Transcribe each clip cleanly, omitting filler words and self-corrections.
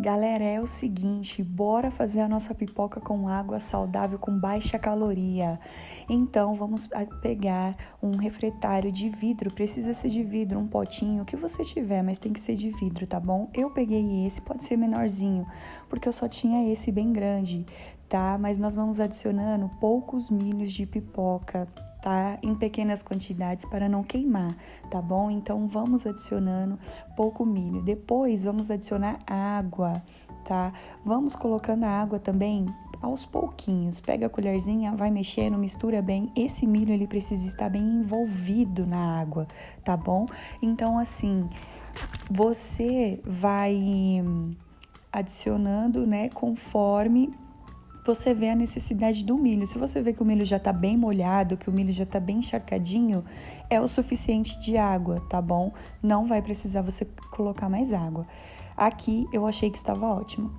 Galera, é o seguinte, bora fazer a nossa pipoca com água saudável, com baixa caloria. Então, vamos pegar um refratário de vidro, precisa ser de vidro, um potinho, o que você tiver, mas tem que ser de vidro, tá bom? Eu peguei esse, pode ser menorzinho, porque eu só tinha esse bem grande, tá? Mas nós vamos adicionando poucos milhos de pipoca, tá? Em pequenas quantidades para não queimar, tá bom? Então, vamos adicionando pouco milho. Depois, vamos adicionar água, tá? Vamos colocando a água também aos pouquinhos. Pega a colherzinha, vai mexendo, mistura bem. Esse milho, ele precisa estar bem envolvido na água, tá bom? Então, assim, você vai adicionando, né, conforme você vê a necessidade do milho. Se você vê que o milho já tá bem molhado, que o milho já tá bem encharcadinho, é o suficiente de água, tá bom? Não vai precisar você colocar mais água. Aqui eu achei que estava ótimo.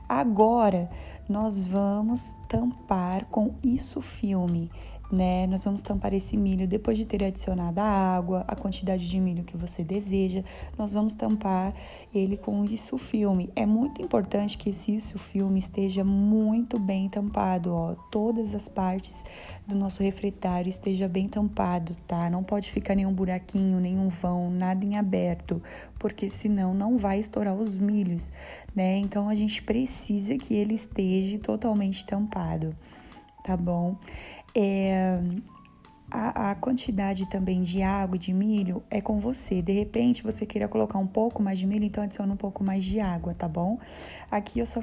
Agora, nós vamos tampar com isso filme, né? Nós vamos tampar esse milho depois de ter adicionado a água, a quantidade de milho que você deseja. Nós vamos tampar ele com isso filme. É muito importante que esse isso filme esteja muito bem tampado, ó. Todas as partes do nosso refratário esteja bem tampado, tá? Não pode ficar nenhum buraquinho, nenhum vão, nada em aberto, porque senão não vai estourar os milhos, né? Então a gente precisa que ele esteja totalmente tampado, tá bom? A quantidade também de água, de milho, é com você. De repente, você queira colocar um pouco mais de milho, então adiciona um pouco mais de água, tá bom? Aqui eu só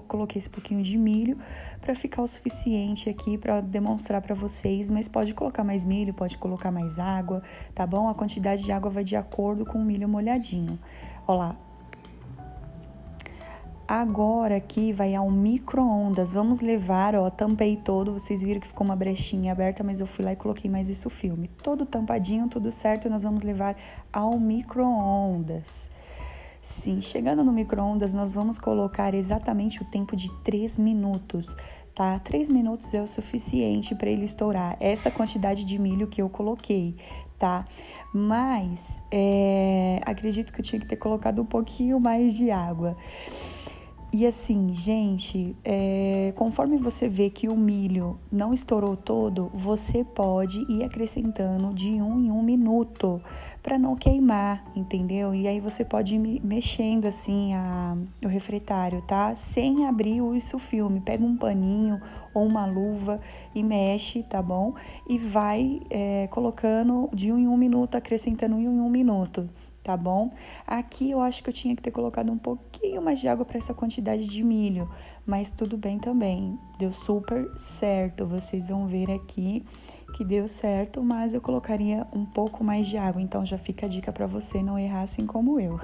coloquei esse pouquinho de milho para ficar o suficiente aqui para demonstrar para vocês, mas pode colocar mais milho, pode colocar mais água, tá bom? A quantidade de água vai de acordo com o milho molhadinho. Ó lá. Agora aqui vai ao micro-ondas, vamos levar, ó, tampei todo, vocês viram que ficou uma brechinha aberta, mas eu fui lá e coloquei mais isso filme. Todo tampadinho, tudo certo, nós vamos levar ao micro-ondas. Sim, chegando no micro-ondas, nós vamos colocar exatamente o tempo de 3 minutos, tá? 3 minutos é o suficiente para ele estourar, essa quantidade de milho que eu coloquei, tá? Mas, acredito que eu tinha que ter colocado um pouquinho mais de água. E assim, gente, conforme você vê que o milho não estourou todo, você pode ir acrescentando de 1 em 1 minuto para não queimar, entendeu? E aí você pode ir mexendo assim o refratário, tá? Sem abrir o isso filme. Pega um paninho ou uma luva e mexe, tá bom? E vai colocando de 1 em 1 minuto, acrescentando 1 em 1 minuto. Tá bom? Aqui eu acho que eu tinha que ter colocado um pouquinho mais de água para essa quantidade de milho, mas tudo bem também, deu super certo, vocês vão ver aqui que deu certo, mas eu colocaria um pouco mais de água, então já fica a dica para você não errar assim como eu.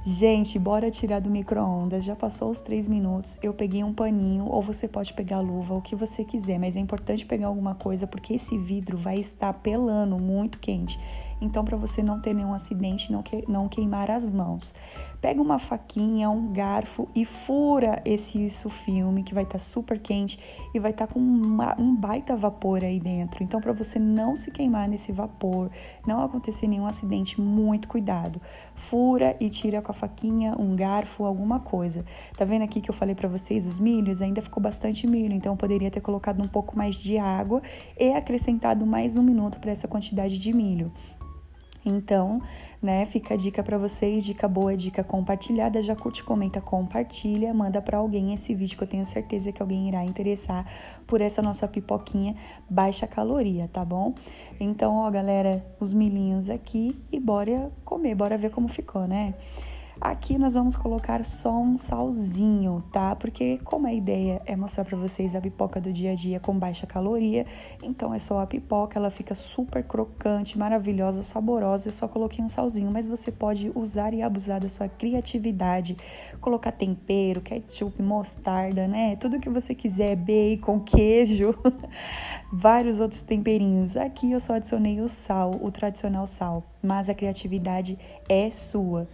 Gente, bora tirar do micro-ondas, já passou os 3 minutos, eu peguei um paninho, ou você pode pegar a luva, o que você quiser, mas é importante pegar alguma coisa, porque esse vidro vai estar pelando muito quente, então para você não ter nenhum acidente, não queimar as mãos. Pega uma faquinha, um garfo e fura isso filme, que vai estar super quente e vai estar com um baita vapor aí dentro, então para você não se queimar nesse vapor, não acontecer nenhum acidente, muito cuidado. Fura e tira com a faquinha, um garfo, alguma coisa. Tá vendo aqui que eu falei pra vocês, os milhos? Ainda ficou bastante milho, então eu poderia ter colocado um pouco mais de água e acrescentado mais 1 minuto para essa quantidade de milho. Então, né, fica a dica para vocês, dica boa, dica compartilhada, já curte, comenta, compartilha, manda para alguém esse vídeo que eu tenho certeza que alguém irá interessar por essa nossa pipoquinha baixa caloria, tá bom? Então, ó, galera, os milhinhos aqui e bora comer, bora ver como ficou, né? Aqui nós vamos colocar só um salzinho, tá? Porque como a ideia é mostrar pra vocês a pipoca do dia a dia com baixa caloria, então é só a pipoca, ela fica super crocante, maravilhosa, saborosa, eu só coloquei um salzinho, mas você pode usar e abusar da sua criatividade, colocar tempero, ketchup, mostarda, né? Tudo que você quiser, bacon, queijo, vários outros temperinhos. Aqui eu só adicionei o sal, o tradicional sal, mas a criatividade é sua.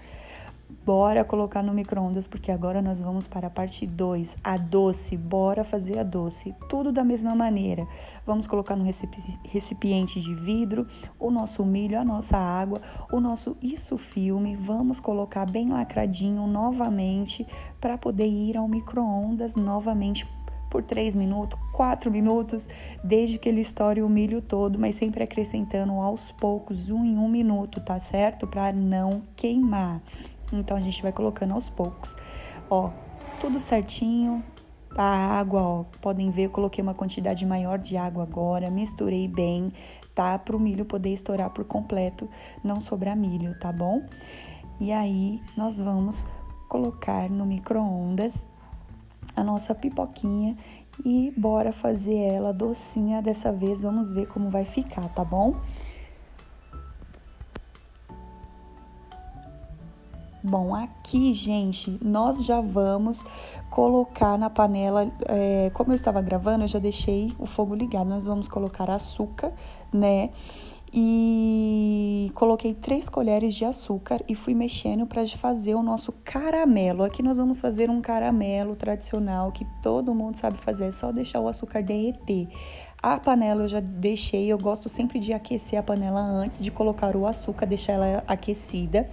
bora colocar no micro-ondas, porque agora nós vamos para a parte 2, a doce. Bora fazer a doce, tudo da mesma maneira. Vamos colocar no recipiente de vidro o nosso milho, a nossa água, o nosso filme. Vamos colocar bem lacradinho novamente para poder ir ao micro-ondas novamente por 3 minutos, 4 minutos, desde que ele estoure o milho todo, mas sempre acrescentando aos poucos, 1 em 1 minuto, tá certo? Para não queimar. Então, a gente vai colocando aos poucos. Ó, tudo certinho. A água, ó, podem ver, eu coloquei uma quantidade maior de água agora, misturei bem, tá? Para o milho poder estourar por completo, não sobrar milho, tá bom? E aí, nós vamos colocar no micro-ondas a nossa pipoquinha e bora fazer ela docinha dessa vez. Vamos ver como vai ficar, tá bom? Bom, aqui, gente, nós já vamos colocar na panela, como eu estava gravando, eu já deixei o fogo ligado. Nós vamos colocar açúcar, né? E coloquei 3 colheres de açúcar e fui mexendo para fazer o nosso caramelo. Aqui nós vamos fazer um caramelo tradicional que todo mundo sabe fazer, é só deixar o açúcar derreter. A panela eu já deixei, eu gosto sempre de aquecer a panela antes de colocar o açúcar, deixar ela aquecida.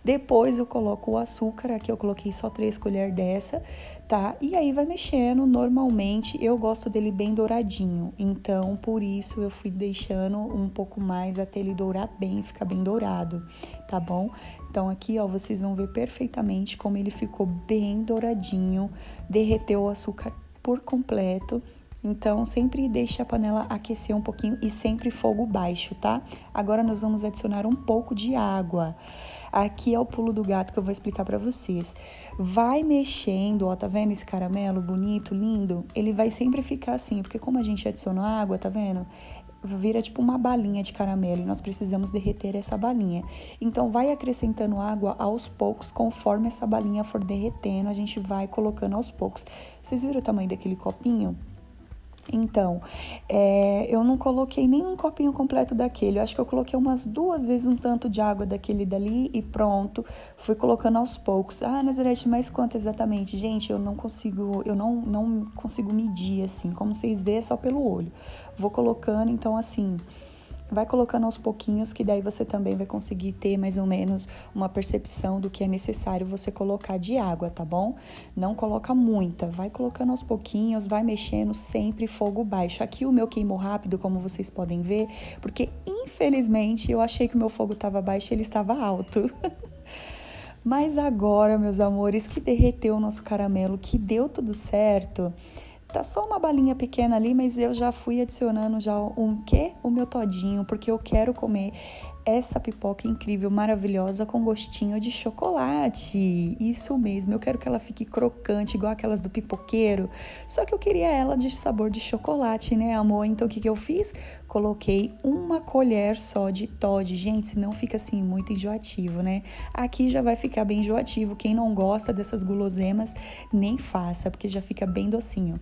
Depois eu coloco o açúcar, aqui eu coloquei só 3 colheres dessa, tá? E aí vai mexendo, normalmente eu gosto dele bem douradinho, então por isso eu fui deixando um pouco mais até ele dourar bem, ficar bem dourado, tá bom? Então aqui, ó, vocês vão ver perfeitamente como ele ficou bem douradinho, derreteu o açúcar por completo. Então, sempre deixe a panela aquecer um pouquinho e sempre fogo baixo, tá? Agora, nós vamos adicionar um pouco de água. Aqui é o pulo do gato que eu vou explicar pra vocês. Vai mexendo, ó, tá vendo esse caramelo bonito, lindo? Ele vai sempre ficar assim, porque como a gente adicionou água, tá vendo? Vira tipo uma balinha de caramelo e nós precisamos derreter essa balinha. Então, vai acrescentando água aos poucos, conforme essa balinha for derretendo, a gente vai colocando aos poucos. Vocês viram o tamanho daquele copinho? Então, eu não coloquei nem um copinho completo daquele, eu acho que eu coloquei umas 2 vezes um tanto de água daquele dali e pronto, fui colocando aos poucos. Ah, Nazarete, mas quanto exatamente? Gente, eu não consigo medir assim, como vocês veem é só pelo olho. Vou colocando, então assim, vai colocando aos pouquinhos, que daí você também vai conseguir ter mais ou menos uma percepção do que é necessário você colocar de água, tá bom? Não coloca muita, vai colocando aos pouquinhos, vai mexendo sempre fogo baixo. Aqui o meu queimou rápido, como vocês podem ver, porque infelizmente eu achei que o meu fogo estava baixo e ele estava alto. Mas agora, meus amores, que derreteu o nosso caramelo, que deu tudo certo. Tá só uma balinha pequena ali, mas eu já fui adicionando já o meu todinho, porque eu quero comer essa pipoca incrível, maravilhosa, com gostinho de chocolate. Isso mesmo, eu quero que ela fique crocante, igual aquelas do pipoqueiro. Só que eu queria ela de sabor de chocolate, né, amor? Então, o que eu fiz? Coloquei 1 colher só de Toddy. Gente, senão fica assim, muito enjoativo, né? Aqui já vai ficar bem enjoativo. Quem não gosta dessas guloseimas, nem faça, porque já fica bem docinho.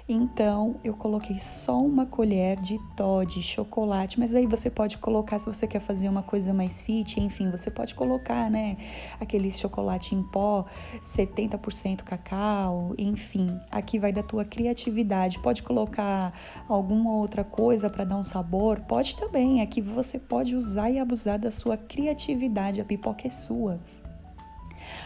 Então, eu coloquei só 1 colher de Toddy, chocolate. Mas aí você pode colocar, se você quer fazer uma coisa mais fit, enfim, você pode colocar, né? Aquele chocolate em pó, 70% cacau, enfim. Aqui vai da tua criatividade. Pode colocar alguma outra coisa para dar um sabor? Pode também. Aqui você pode usar e abusar da sua criatividade. A pipoca é sua.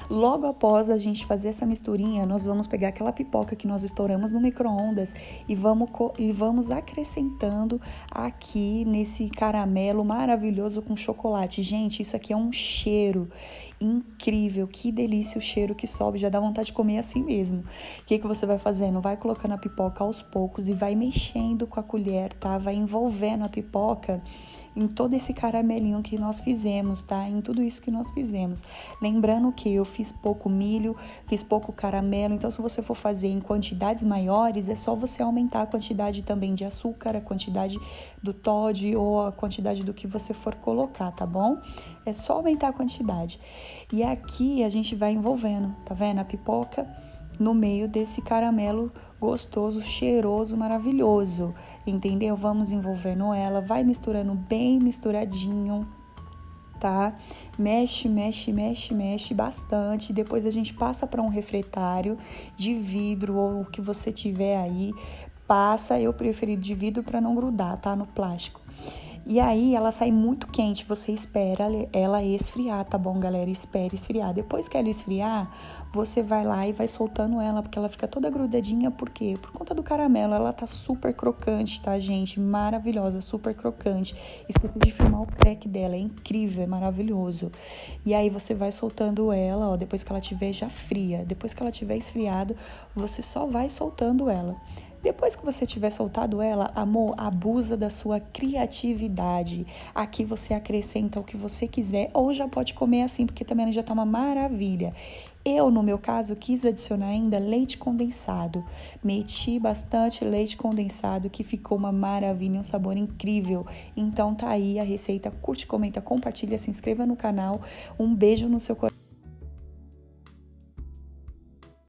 Logo após a gente fazer essa misturinha, nós vamos pegar aquela pipoca que nós estouramos no micro-ondas e vamos acrescentando aqui nesse caramelo maravilhoso com chocolate. Gente, isso aqui é um cheiro incrível, que delícia o cheiro que sobe, já dá vontade de comer assim mesmo. O que você vai fazendo? Vai colocando a pipoca aos poucos e vai mexendo com a colher, tá? Vai envolvendo a pipoca em todo esse caramelinho que nós fizemos, tá? Em tudo isso que nós fizemos. Lembrando que eu fiz pouco milho, fiz pouco caramelo, então se você for fazer em quantidades maiores, é só você aumentar a quantidade também de açúcar, a quantidade do Toddy ou a quantidade do que você for colocar, tá bom? É só aumentar a quantidade. E aqui a gente vai envolvendo, tá vendo? A pipoca no meio desse caramelo gostoso, cheiroso, maravilhoso, entendeu? Vamos envolvendo ela, vai misturando bem misturadinho. tá? Mexe, mexe, mexe, mexe bastante. Depois a gente passa para um refratário de vidro ou o que você tiver aí. Passa, eu preferi de vidro para não grudar, tá? No plástico. E aí ela sai muito quente, você espera ela esfriar, tá bom, galera? Espere esfriar. Depois que ela esfriar, você vai lá e vai soltando ela, porque ela fica toda grudadinha, por quê? Por conta do caramelo, ela tá super crocante, tá, gente? Maravilhosa, super crocante. Esqueci de filmar o crack dela, é incrível, é maravilhoso. E aí você vai soltando ela, ó, depois que ela tiver já fria. Depois que ela tiver esfriado, você só vai soltando ela. Depois que você tiver soltado ela, amor, abusa da sua criatividade. Aqui você acrescenta o que você quiser ou já pode comer assim, porque também já tá uma maravilha. Eu, no meu caso, quis adicionar ainda leite condensado. Meti bastante leite condensado, que ficou uma maravilha, um sabor incrível. Então tá aí a receita. Curte, comenta, compartilha, se inscreva no canal. Um beijo no seu coração.